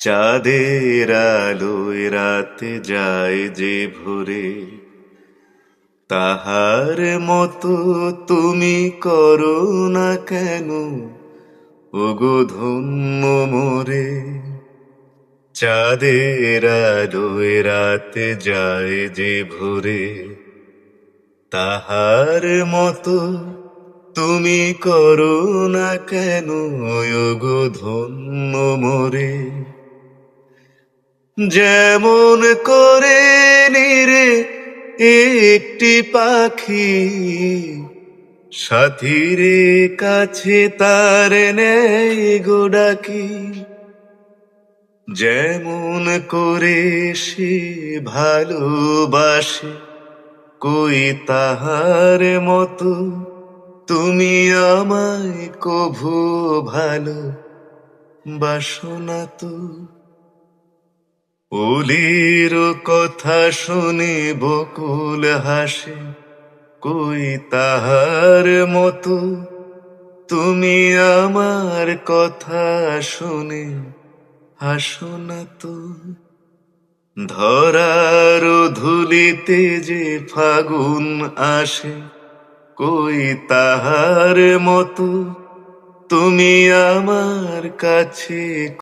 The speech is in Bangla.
চাঁদের আলোয় রাতে যায় যে ভোরে, তাহার মতো তুমি করো না কেন ওগো ধন্য মোরে। চাঁদের আলোয় রাতে যায় যে ভোরে, তাহার মতো তুমি করো না কেন ওগো ধন্য মোরে। যেমন করে নিরে একটি পাখি সাথীরে কাছে তার নেয় গো ডাকি, যেমন করে সে ভালোবাসে কই তাহার মতো তুমি আমায় কভু ভালো বাসো না তো। ওলির কথা শুনে বকুল হাসে কই তাহার মতো তুমি আমার কথা শুনে হাসো না তো। ধরার ধুলিতে যে ফাগুন আসে কই তাহার মতো তুমি আমার কাছে